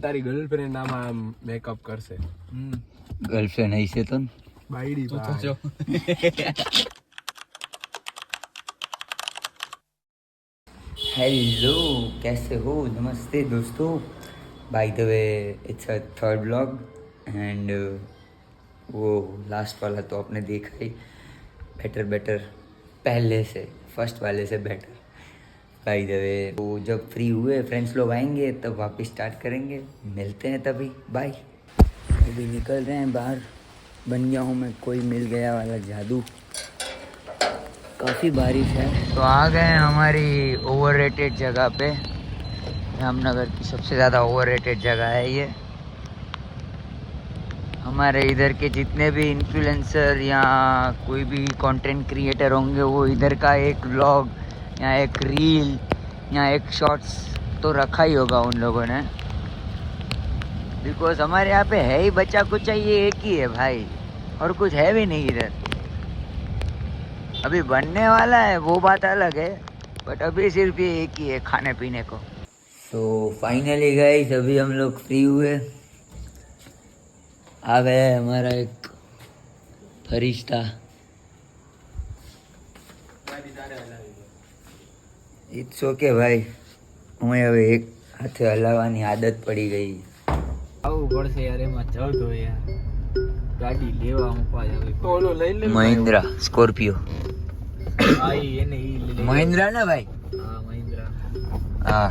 તારી ગર્લફ્રેન્ડ નામ મેકઅપ કરશે. गर्लफ्रेंड है इसे तो બાયડી તો ભાઈ. જો हेलो कैसे हो नमस्ते दोस्तों by the way it's a third vlog and वो लास्ट वाला तो आपने देखा ही बेटर पहले से फर्स्ट वाले से बेटर बाय द वे वो जब फ्री हुए फ्रेंड्स लोग आएंगे तब वापस स्टार्ट करेंगे मिलते हैं तभी बाय अभी निकल रहे हैं बाहर बन गया हूँ मैं कोई मिल गया वाला जादू काफ़ी बारिश है तो आ गए हैं हमारी ओवररेटेड जगह पे जामनगर की सबसे ज़्यादा ओवररेटेड जगह है ये हमारे इधर के जितने भी इन्फ्लुएंसर या कोई भी कंटेंट क्रिएटर होंगे वो इधर का एक व्लॉग या एक रील या एक शॉर्ट्स तो रखा ही होगा उन लोगों ने बिकॉज हमारे यहाँ पे है ही बच्चा कुछ ये एक ही है भाई और कुछ है भी नहीं इधर अभी बनने वाला है वो बात अलग है बट अभी सिर्फ ये एक ही है खाने पीने को तो फाइनली गाइस अभी हम लोग फ्री हुए आ गया है हमारा एक फरिश्ता इट्स ओके भाई हमें હવે એક હાથે હલાવવાની આદત પડી ગઈ આવું પડશે યાર એમાં જતો યાર ગાડી લેવા મૂકવા જાવ તો ઓલો લઈ લે. મહિન્દ્રા સ્કોર્પિયો આ એને ઈ લે મહિન્દ્રા ना भाई હા મહિન્દ્રા हाँ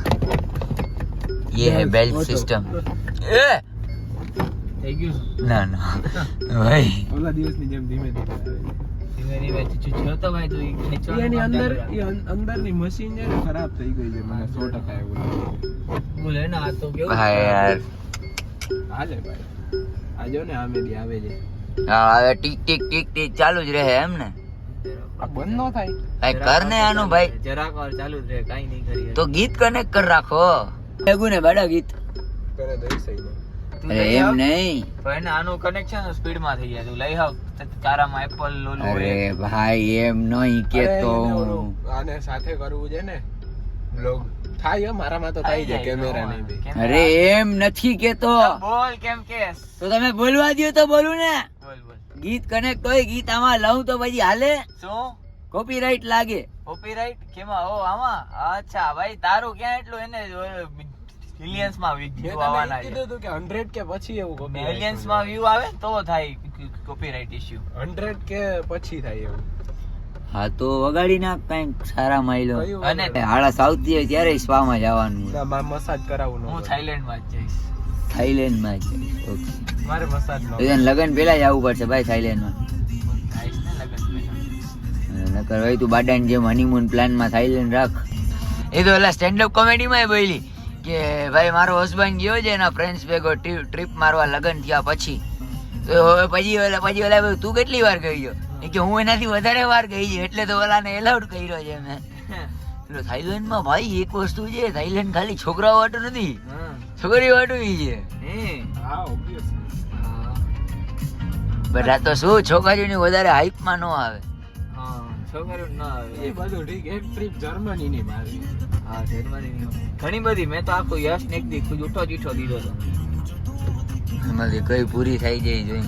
ये है बेल्ट सिस्टम ए થઈ ગયું ना ना भाई ઓલા દિવસની જેમ ધીમે ધીમે આવે. ધીમે ધીમે જો તો ભાઈ તું ઈ ખેંચવાનું એની અંદર બંધ કર. એ અંદરની મશીન છે ને ખરાબ થઈ ગઈ છે મને 100% એવું લાગે. બોલે ને આ તો કેવું भाई यार હાલે ભાઈ આ જો ને આમેથી આવે છે. हाँ હવે ટીક ટીક ટીક ટીક ચાલુ જ રહે એમ ને આ બંધ ન થાય. भाई करने आनो भाई જરાક વાર ચાલુ જ રહે કાઈ નહીં કરી तो गीत कनेक्ट कर रखो लगू ने बड़ा गीत કરે દઈ સહી નહીં. अरे एम नहीं પણ આનું કનેક્શન સ્પીડ માં થઈ જાય તું લઈ આવ તારામાં એપલ લોલું अरे હોય भाई एम नहीं के અરે तो એને ઓલું આને સાથે કરવું છે ને બ્લોગ થાય હો, મારામાં તો થાય છે કેમેરા નહીં બી. अरे एम નથી के तो બોલ કેમ કેસ તો તમે બોલવા દો તો બોલું ને બોલ બોલ ગીત કનેક્ટ હોય ગીત આમાં લઉં તો પછી હાલે શું કોપીરાઈટ લાગે કોપીરાઈટ કેમાં ઓ આમાં અચ્છા ભાઈ તારું ક્યાં એટલું એને મિલિયન્સ માં મેં વ્યૂ તને આવવાના ઈ છે કીધું હતું કે 100 કે પછી એવું copyright મિલિયન્સ થઈ માં જાય. વ્યૂ આવે તો થાય કોપીરાઈટ ઇશ્યુ 100 કે પછી થાય એવું. હા તો વગાડી નાખ કઈક સારા માઇલો કયું અને વગાડે? હાડા સાઉથ હોય ત્યારે સ્પામાં જવાનું ના, મારે મસાજ કરાવવું ન હું પડે. થાઈલેન્ડ માં જ જઈશ થાઈલેન્ડ માં ઓકે મારે મસાજ ન તો લગન પેલા જ આવવું પડશે ભાઈ થાઈલેન્ડ માં થાઈશ ને લગન પહેલા નકર ભાઈ તું બાડાની જેમ હનીમૂન પ્લાન માં થાઈલેન્ડ રાખ એ તો ઓલા સ્ટેન્ડ અપ કોમેડી માં બોલી કે ભાઈ મારો હસબન્ડ ગયો છે એના ફ્રેન્ડ્સ ભેગો ટ્રીપ મારવા લગન થયા પછી તો હવે પછી ઓલા તું કેટલી વાર ગઈ ગયો એ કે હું એનાથી વધારે વાર ગઈ છે એટલે તો ઓલાને એલાઉડ કર્યો છે મેં પેલો થાઈલેન્ડ માં ભાઈ એક વસ્તુ છે થાઈલેન્ડ ખાલી છોકરાઓ વાટું નથી હા છોકરીઓ વાટું છે હે હા obviously. હા બટ આ તો શું છોકરીઓની વધારે હાઈપ માં ન આવે હા છોકરીઓ ના એ આવે બધું ઠીક. એક ટ્રીપ જર્મની ની મારી. હા જર્મની ઘણી બધી મેં તો આખું યશ ને એક દી જૂઠો દીધો હતો એમાંથી કઈ પૂરી થઈ જાય જોઈ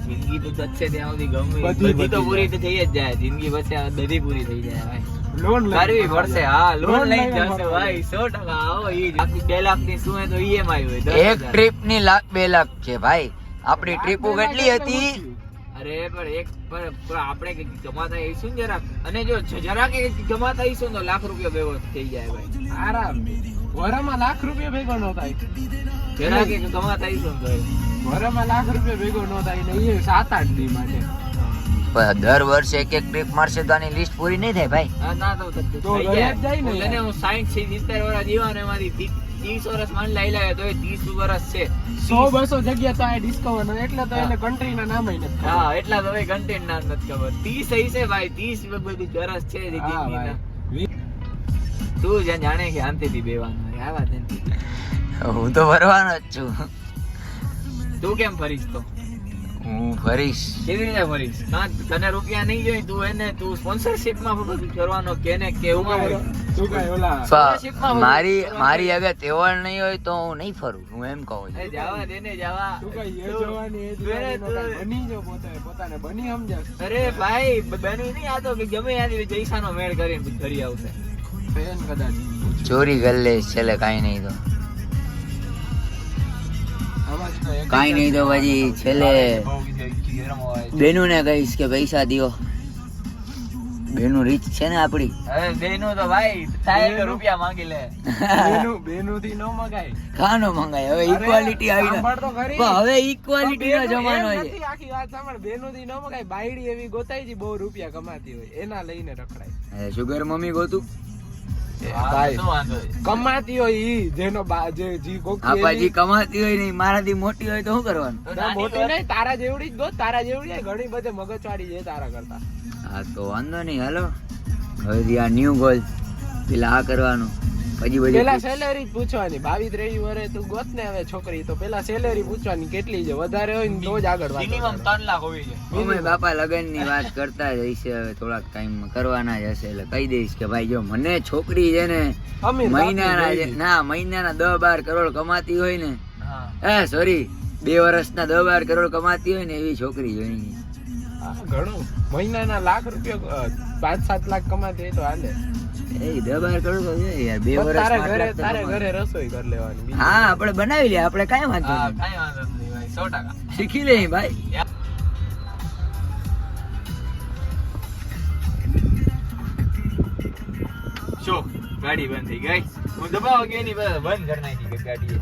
જિંદગી તો જશે ત્યાં સુધી ગમે બધી બધી તો બધી પૂરી તો થઈ જ જાય જિંદગી પછી આ બધી પૂરી થઈ જાય ભાઈ લોન કરવી પડશે હા લોન લોન લઈ લઈને જશે મરવાનું. ભાઈ 100% આવો ઈ જ. આખી 2 લાખ ની શું હે તો ઈએમઆઈ હોય 10,000. એક ટ્રીપ ની લાખ 2 લાખ છે ભાઈ આપણી ટ્રીપો કેટલી હતી અરે પણ એક પણ આપણે કંઈક કમાતા આવીશું ને જરાક અને જો જરાક કમાતા આવીશું ને તો લાખ રૂપિયા ભેગો થઈ જાય ભાઈ આરામ. વરામાં લાખ રૂપિયા ભેગો ન થાય. જરાક કમાતા આવીશું ને તો વરામાં લાખ રૂપિયા ભેગો ન થાય ને એ 7-8 દી માટે. પણ દર વર્ષે એક એક ટ્રીપ મારશે તો આની લિસ્ટ પૂરી નહીં થાય ભાઈ હા ના તો થઈ તો જાય ગયા જ જાય ને હું તને હું 60 70 વર્ષ જીવાનું એમાંથી 30 વર્ષ માન લઈ લાવે તો 30 વર્ષ છે 100-200 જગ્યા તો આ ડિસ્કવર એટલે તો એને કન્ટ્રી ના નામ ય નથી ખબર. હા એટલા તો હવે કન્ટેન્ટ ના નથી ખબર 30 હઈ છે ભાઈ 30 બધી વર્ષ છે હા જિંદગીના ભાઈ. તું જ્યાં જાણે કે શાંતિથી બેવાનું હોય આ વાત નથી હું તો ફરવાનો જ છું તું કેમ ફરીશ તો હું ફરીશ કેવી રીતે ફરીશ તને રૂપિયા નહીં જોઈએ તું એને તું સ્પોન્સરશિપ માં બધું કરવાનો કે ને કેવું તું કાંઈ ઓલા મારી અગર તેવડ નહીં હોય તો હું નહીં ફરું, હું એમ કહું છું. એ જવા દે ને જવા. તું કાંઈ એ જવાની એ દિવાળીનો કાંઈ બની જો પોતાને બની સમજાશ. અરે ભાઈ બની નહીં, આ તો ગમે યાર જૈસાનો મેળ કરીને ઘરી આવશે. બેન કદાચ ચોરી કરી લે છેલ્લે, કાંઈ નહીં તો આમાં જ તો એક કાંઈ નહીં તો પછી છેલ્લે ગરમ હોય. બેનું ને કહીશ કે પૈસા દિયો. બેનું રીચ છે ને આપડી. હવે બેનું તો ભાઈ થાય કે રૂપિયા માંગી લે. બેનુંથી ન મગાય. ખાનો મંગાય. હવે ઇક્વાલિટી આવી સાંભળ તો ખરી. પણ હવે ઇક્વાલિટી નો બેનું જમાનો એમ છે. નથી, આખી વાત સાંભળ. બેનુંથી ન મગાય. બાયડી એવી ગોતાઈ છે બહુ રૂપિયા કમાતી હોય, એના લઈને રખડાય. શુગર મમ્મી ગોતું ભાઈ શું વાંધો છે? કમાતી હોય ઈ જેનો જે જી ગોખી આપાજી એવી. કમાતી હોય નહીં, મારાથી મોટી હોય તો શું કરવાનું? ના, મોટી નહીં, તારા જેવડી જ ગોત. તારા જેવડી ઘણી બધે મગજવાળી છે તારા કરતા. હા તો વાંધો નહીં, હાલો હવે આ ન્યુ ગોલ પેલા આ કરવાનું, પછી પેલા બધી સેલેરી પૂછવાની. 22-23 વર્ષે તું ગોત ને હવે છોકરી, તો પેલા સેલેરી પૂછવાની કેટલી છે. વધારે હોય ને તો જ આગળ વાત મિનિમમ 3 લાખ હોવી છે. અમે બાપા લગન ની વાત કરતા જ હશે, હવે થોડાક ટાઈમ કરવાના જ હશે, એટલે કહી દઈશ કે ભાઈ જો મને છોકરી છે ને અમીર મહિનાના બાપની જે- ના મહિનાના 10-12 કરોડ કમાતી હોય ને, હા. સોરી 2 વર્ષના 10-12 કરોડ કમાતી હોય ને એવી છોકરી જોઈએ. હા, ઘણું. મહિનાના લાખ રૂપિયા 5-7 લાખ કમાતી હોય તો હાલે. એ 10-12 કરોડ તો છે યાર, 2 વર્ષ તારે ઘરે રસોઈ કરી લેવાની બીજું. હા આપણે બનાવી લે, આપણે કાંઈ વાંધો હા, નહીં, કાંઈ વાંધો નહીં ભાઈ, 100%. શીખી લે ભાઈ. શું ગાડી બંધ થઈ ગઈ? હું દબાવ ગયો ની બંધ કરી નાખી ગાડી.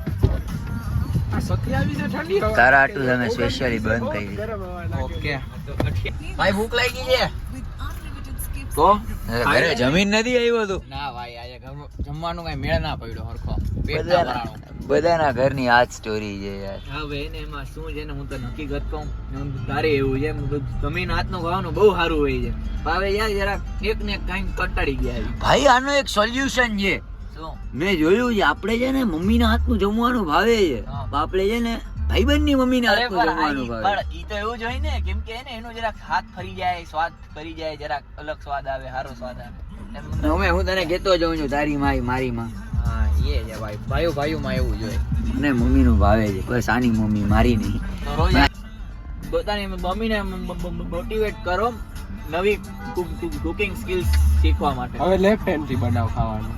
આ 27 છે ઠંડી હવા. તારા આટલું તમે specially બંધ બહુ કરી. ગરમ હવા લાગે. ઓકે ભાઈ ભૂખ લાગી છે તો ઘરે જમીન નથી આવ્યો તું? ના ભાઈ આજે ઘરમાં જમવાનું કઈ મેળ ના પડ્યો હરખો. પેટ ના ભરાણું. બધાના ઘરની આ જ સ્ટોરી છે યાર. હવે એને એમાં શું છે ને, હું તો હકીકત કહું તારે એવું છે, જમીન હાથનું ખાવાનું બહુ સારું હોય છે. પણ હવે યાર જરા એક ને એક કાંઈ કંટાળી ગયા છે. ભાઈ આનો એક સોલ્યુશન છે, શું? મેં જોયું છે. આપણે છે ને મમ્મીના હાથનું જમવાનું ભાવે છે, હા. પણ આપણે છે ને ભાઈબંધની મમ્મીના અરે હાથનું પણ જમવાનું ભાવે. પણ ઈ તો એવું જ હોય ને, કેમ કે એને એનો જરાક હાથ ફરી જાય, સ્વાદ ફરી જાય, જરાક અલગ સ્વાદ આવે, સારો સ્વાદ આવે. એમ અમે હું તને કહેતો જાઉં છું, તારી માઈ મારી માં હા એ છે ભાઈ, ભાઈઓમાં એવું જોઈએ. અને મમ્મીનું ભાવે છે, બસ આની મમ્મી મારી નહીં. તો રોજ પોતાની મમ્મીને મોટિવેટ કરો નવી કુકિંગ સ્કિલ્સ શીખવા માટે. હવે લેફ્ટ હેન્ડ થી બનાવ ખાવાનું.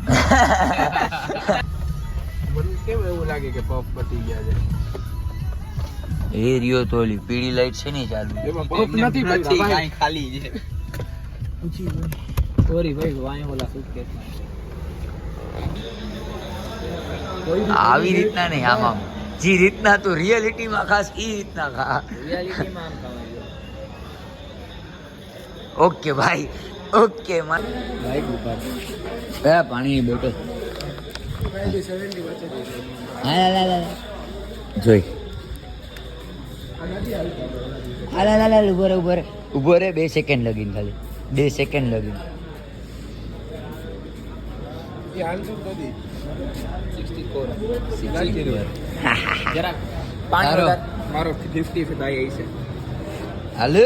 મને કેમ એવું લાગે કે પફ પતી ગયા છે? એ રહ્યો તો ઓલી પીળી લાઈટ છે ને ચાલુ. એમાં પફ નથી પડતા ભાઈ. કાંઈ ખાલી છે. સોરી ભાઈ, વાંય ઓલા સુટકેસમાં. આવી રીતના નહીં, આમ આમ જે રીતના તું રિયાલિટીમાં ખાસ એ રીતના ખા. રિયાલિટીમાં આમ ખાવાનું. ઓકે ભાઈ, ઓકે ભાઈ પાણી બોટલ જોઈ. ઉભો રે 2 સેકન્ડ લગીન, ખાલી 2 સેકન્ડ લગીન. એ હાલશું કદી 64 જરાક તારો. મારો 50 ભાઈ છે હાલ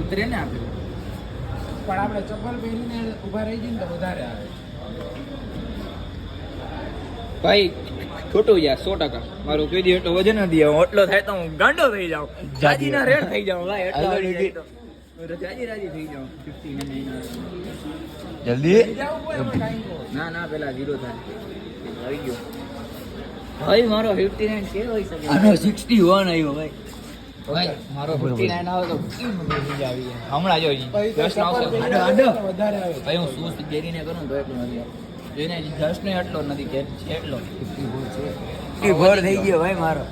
ઉતરે ને આપણે. પણ આપણે ચપ્પલ પહેરીને ઊભા રહી જઈએ ને તો વધારે આવે. ભાઈ ખોટું યાર 100%. મારું કોઈ દી એટલો વજન નથી આવે, એટલો થાય તો હું ગાંડો થઈ જાઉં, જાજીના રેડ થઈ જાઉં ભાઈ. એટલો હાલો, આવી દીદી. જાય તો રાજી થઈ જાઉં. 59. જલ્દી. ના ના પેલા 0 થાય આવી ગયો ભાઈ. મારો 59 કે હોય શકે આનો 61 આવ્યો ભાઈ. ભાઈ મારો 59 આવે તો કેમ મજા આવી જાય. હમણાં જો જસ્ટ આવશે પહેરીને આડો. વધારે આવે. ભાઈ હું શું ડેરીને કરું તો એટલું નથી આવતું. એને જસ્ટ ને એટલો નથી કે એટલો 54 થઈ ગયો ભાઈ મારો.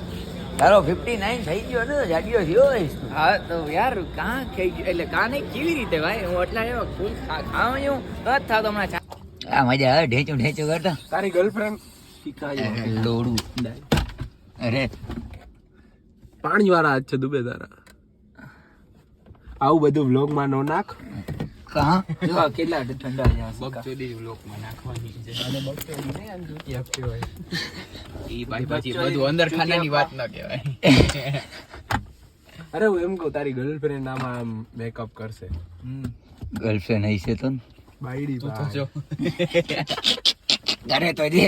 તારો 59 થઈ ગયો ને, જાડિયો થયો હોઈશ તું. હા તો યાર કાં થઈ ગયું એટલે કાં નહીં કેવી રીતે ભાઈ? હું એટલા એવા ફૂલ ખાવા હું તો જ થાતો હમણાં. આ મજા આવે ઢેચું ઢેચું કરતા. તારી ગર્લફ્રેન્ડ લોડું. અરે પાણી વાળા હાથ છે દુબે તારા. આવું બધું વ્લોગ માં નો નાખ. કહા જો આ કેટલા ઠંડા છે. બકચોદી વ્લોગ માં નાખવાની છે. અને બકચોદી નહીં આમ જો. યાદ કહેવાય. ઈ ભાઈ પછી બધું અંદર ખાનાની વાત ન કહેવાય. અરે હું એમ કહું તારી ગર્લફ્રેન્ડ આમાં આમ મેકઅપ કરશે. ગર્લફ્રેન્ડ હશે તો ને? બાયડી તું તો જો ઘરે તો જે